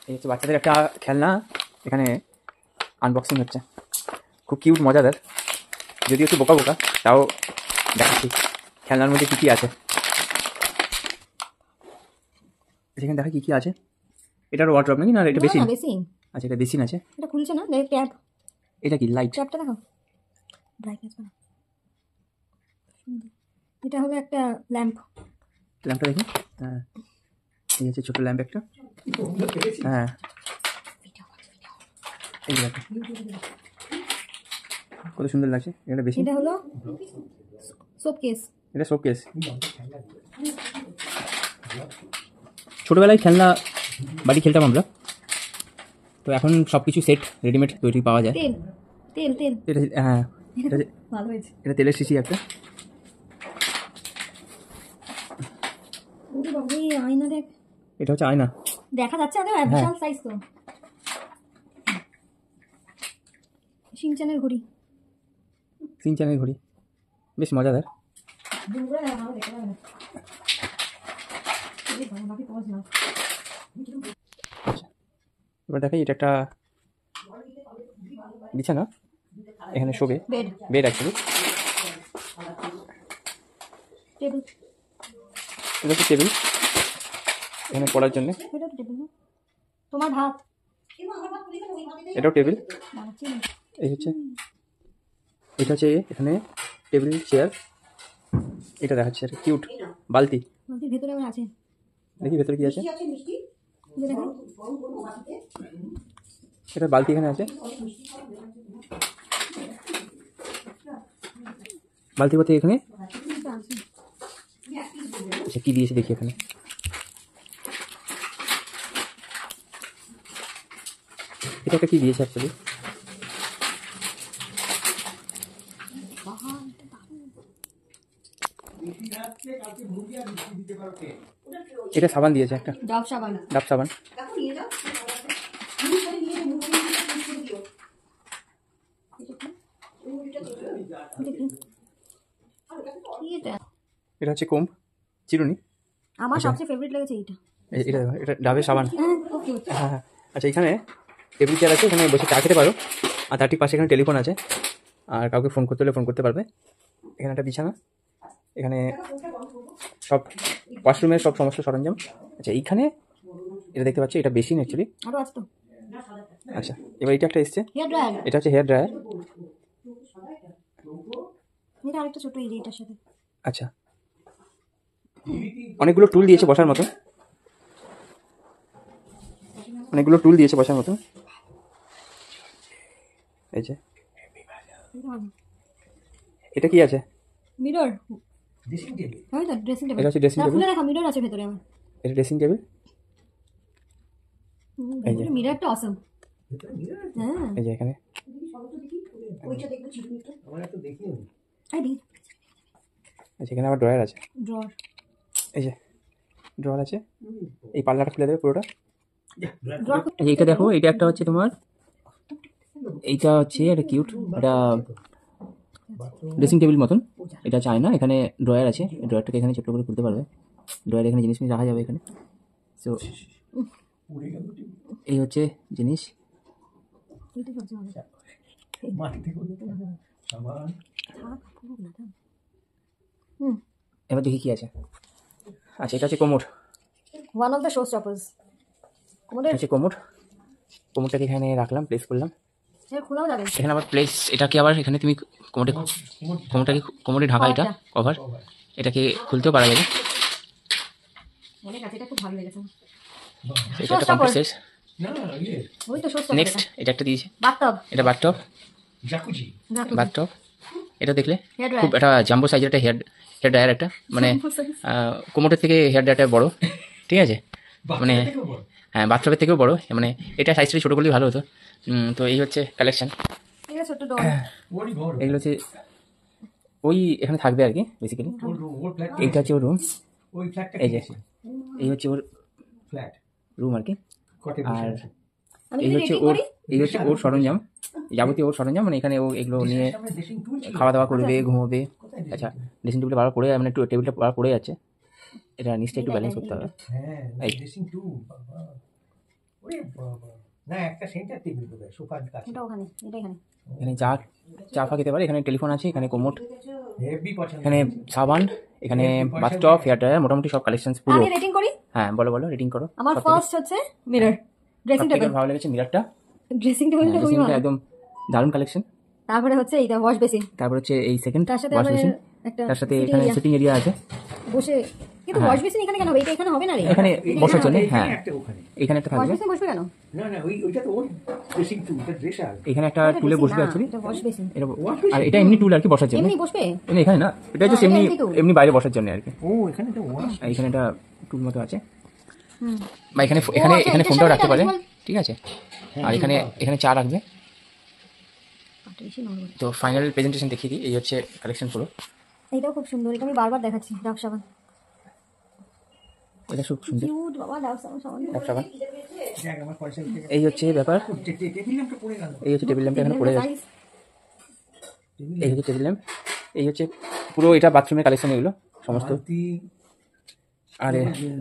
এই হচ্ছে বাচ্চাদের একটা খেলনা, এখানে আনবক্সিং হচ্ছে, খুব কিউট মজাদার, যদিও একটু বোকা বোকা, তাও দেখাচ্ছি খেলনার মধ্যে কী কী আছে। সেখানে দেখা কী কী আছে। এটার ওয়ার্ড্রপ নাকি, না এটা বেসিন? আচ্ছা এটা বেসিন আছে, এটা খুলছে না, ট্যাপ। এটা কি লাইট? ট্যাপটা দেখো, ব্রাইটনেস বাড়াও। এটা হলো একটা ল্যাম্প। ল্যাম্পটা দেখি। হ্যাঁ এই হচ্ছে ছোটো ল্যাম্প একটা। হ্যাঁ এই দেখো কত সুন্দর লাগছে। এটা বেশি, এটা হলো সোপ কেস। এটা শোকেস। ছোটোবেলায় খেলনা বাড়ি খেলতাম আমরা, তো এখন সব কিছু সেট রেডিমেড তৈরি পাওয়া যায়। তেল তেল তেল এটা হ্যাঁ এটা ভালো হয়েছে। এটা তেলের শিশি একটা। ওরে বাবা, এই আয়না দেখ। এটা হচ্ছে আয়না, দেখা যাচ্ছে আরে বিশাল সাইজ তো। শিনচানের ঘড়ি। সিনচানের ঘড়ি, বেশ মজাদার। এবার দেখাই, এটা একটা বিছানা, এখানে শোবে, বেড বেড অ্যাকচুয়ালি। টেবিল। এটা হচ্ছে টেবিল, এখানে পড়ার জন্য। এটা টেবিল না, তোমার ভাত। এটাও টেবিল। এই হচ্ছে, এটা হচ্ছে এখানে টেবিল চেয়ার। এটা দেখাচ্ছে একটা কিউট বালতি। বালতির ভেতরে আবার আছে, দেখি ভেতরে কি আছে। যে দেখো এটা বালতি এখানে আছে, বালতি বলতে এখানে এটা আছে। আচ্ছা কি দিয়েছে দেখি এখানে। এটা একটা কি দিয়েছে অ্যাকচুয়ালি। এটা সাবান দিয়েছে একটা, ডাব সাবান। ডাব সাবান। এটা হচ্ছে কোম্ব, চিরুনি। আমার সবচেয়ে ফেভারিট লেগেছে এইটা। এটা এটা ডাবের সাবান। খুব কিউট। হ্যাঁ হ্যাঁ। আচ্ছা এখানে টেবিল চেয়ার আছে, এখানে বসে চা খেতে পারো, আর তার ঠিক পাশে এখানে টেলিফোন আছে, আর কাউকে ফোন করতে হলে ফোন করতে পারবে। এখানে একটা বিছানা, এখানে সব ওয়াশরুমের সব সমস্ত সরঞ্জাম। আচ্ছা এইখানে এটা দেখতে পাচ্ছি, এটা বেসিন অ্যাকচুয়ালি। আরো আছে তো। আচ্ছা এবার এটা একটা এসছে, হেয়ার ড্রায়ার। এটা হচ্ছে হেয়ার ড্রায়ার। এটা আরেকটা ছোট এই যে এটার সাথে। আচ্ছা অনেকগুলো টুল দিয়েছে বসার মতো, অনেকগুলো টুল দিয়েছে বসার মতো। এই যে এটা কি আছে? মিরর। Dressing table. হ্যাঁ তো ড্রেসিং টেবিল। এটা হচ্ছে ড্রেসিং টেবিল। খুলে দেখা, মিরর আছে ভেতরে আমার। এটা ড্রেসিং টেবিল। এই যে মিররটা অসম। হ্যাঁ এই যে এখানে ওইটা দেখবো চিরুনিটা। আমার একটু দেখিও। আই দি। আচ্ছা এখানে আবার ড্রয়ার আছে, ড্রয়ার। এই যে ড্রয়ার আছে, এই পাল্লাটা খুলে দেবে পুরোটা। ড্রয়ার। এইটা দেখো, এটা একটা হচ্ছে তোমার, এইটা হচ্ছে এটা কিউট, এটা ড্রেসিং টেবিল মতন। এটা চাই না, এখানে ড্রয়ার আছে, ড্রয়ারটাকে এখানে ছোট্ট করে খুলতে পারবে, ড্রয়ারে এখানে জিনিস রাখা যাবে এখানে। তো এই হচ্ছে জিনিস। এবার দেখি কি আছে। আচ্ছা এটা হচ্ছে কোমর, ওয়ান অফ দ্য শো স্টপার্স। এটা হচ্ছে কোমর। কোমরটাকে এখানে রাখলাম, প্লেস করলাম। এটা খোলাও যাবে। এখানে আবার প্লেস, এটাকে আবার এখানে তুমি কোমরটাকে কোমরে ঢাকা, এটা কভার, এটাকে খুলতেও পারা যাবে। অনেক আছে, এটা খুব ভালো লেগেছে। এটা একটা কমপ্লিট শেষ। ওই তো শো স্টপার। নেক্সট এটা একটা দিয়েছে, বাথটব। এটা বাথটব, জাকুজি। বাথটব। এটা দেখলে হেয়ার খুব একটা জাম্বো সাইজের একটা হেয়ার ড্রায়ার একটা, মানে কোমরের থেকে হেয়ার ড্রায়ারটা বড়, ঠিক আছে, মানে হ্যাঁ বাথটবের থেকেও বড়, মানে এটা সাইজটা ছোটো করলেই ভালো হতো। তো এই হচ্ছে কালেকশন। এটা ছোট ডল। এগুলো হচ্ছে ওই এখানে থাকবে আর কি বেসিক্যালি। এইটা হচ্ছে ওর রুম, এই যে এই হচ্ছে ওর রুম আর কি। আর এই হচ্ছে ওর সরঞ্জাম, যাবতীয় ওর সরঞ্জাম, মানে এখানে ও এগুলো নিয়ে খাওয়া দাওয়া করবে, ঘুমোবে। আচ্ছা ড্রেসিং টেবিলটা বারবার পড়ে, মানে একটু টেবিলটা বারবার পড়ে যাচ্ছে, এটা নিচটা একটু ব্যালেন্স করতে হবে। ওরে বাবা, না একটা সেন্টার টেবিল দেবে সোফার কাছে। এটা ওখানে, এটা এখানে। এখানে চা ফা খেতে পারে। এখানে টেলিফোন আছে, এখানে কোমোড, হেভি পছন্দ। এখানে সাবান, এখানে বাথটব, হেয়ার ড্রায়ার, মোটামুটি সব কালেকশনস পুরো। আমি রেটিং করি। হ্যাঁ বলো বলো, রেটিং করো। আমার ফার্স্ট হচ্ছে মিরর, ড্রেসিং টেবিল। ভালো লেগেছে মিররটা, ড্রেসিং টেবিলটা খুবই ভালো। একদম দারুণ কালেকশন। তারপরে হচ্ছে এইটা ওয়াশ বেসিন। তারপর হচ্ছে এই সেকেন্ড তার সাথে ওয়াশ আবার বেসিন, একটা তার সাথে এখানে সিটিং এরিয়া আছে বসে। কিন্তু ওয়াশ বেসিন এখানে কেন হবে? এটা এখানে হবে না রে। এখানে বসার জন্য। হ্যাঁ একটা ওখানে। এখানে একটা ওয়াশ থাকবে। বেসিন বসবে কেন? না না ওইটা তো ওর ড্রেসিং টুল, এটা ড্রেসার। এখানে একটা টুলে বসবে অ্যাকচুয়ালি। এটা ওয়াশ বেসিন। আর এটা এমনি টুল আর কি বসার জন্য। এমনি বসবে? এমনি এখানে না, এটা জাস্ট এমনি এমনি বাইরে বসার জন্য আর কি। ও এখানে তো ওয়াশ। এখানে একটা টুল মতো আছে। হুম। বা এখানে এখানে এখানে ফোনটাও রাখতে পারে, ঠিক আছে। আর এখানে এখানে চা রাখবে। তো ফাইনাল প্রেজেন্টেশন দেখিয়ে দিই। এই হচ্ছে কালেকশন পুরো। এটাও খুব সুন্দর, এটা আমি বারবার দেখাচ্ছি। ডাব সাবান, এটা খুব সুন্দর। কিউট বাবা। ডাব সাবান, ডাব সাবান। দেখ আমার পয়সা উঠে এই হচ্ছে ব্যাপার। টেবিল ল্যাম্পটা পড়ে গেল। এই হচ্ছে টেবিল ল্যাম্পটা এখানে পড়ে যাচ্ছে। এই হচ্ছে টেবিল ল্যাম্প। এই হচ্ছে পুরো এটা বাথরুমের কালেকশন এগুলো সমস্ত। আর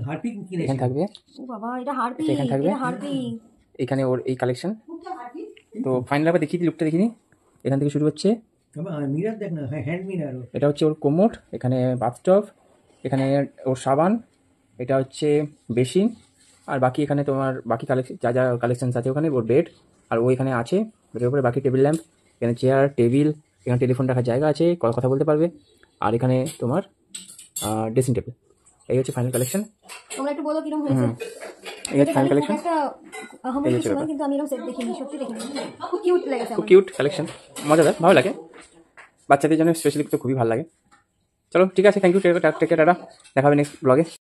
হারপিক কিনে এখানে থাকবে। ও বাবা, এটা হারপি। এখানে থাকবে। এটা হারপি। এখানে ওর এই কালেকশন। তো ফাইনাল আবার দেখিয়ে দিই, লুকটা দেখিনি। এখান থেকে শুরু হচ্ছে। মিরর দেখ না, হ্যান্ড মিরর। এটা হচ্ছে ওর কোমোড, এখানে বাথটব, এখানে ওর সাবান, এটা হচ্ছে বেসিন। আর বাকি এখানে তোমার বাকি কালেকশন যা যা কালেকশন আছে ওখানে ওর বেড। আর ও এখানে আছে বেডের উপরে বাকি টেবিল ল্যাম্প, এখানে চেয়ার টেবিল, এখানে টেলিফোন রাখার জায়গা আছে, কথা বলতে পারবে। আর এখানে তোমার ড্রেসিং টেবিল। এই হচ্ছে ফাইনাল কালেকশন। তোমরা একটু বলো কিরকম হয়েছে। এই হচ্ছে ফাইনাল কালেকশন। একটা আহমদ কিছু না, কিন্তু আমি এরকম সেট দেখিনি, সত্যি দেখিনি। খুব কিউট লেগেছে খুব আমার। কিউট কালেকশন, মজাদার, ভালো লাগে। বাচ্চাদের জন্য স্পেশালি তো খুবই ভালো লাগে। চলো ঠিক আছে, thank you, take care, tata. দেখা হবে নেক্সট ব্লগে।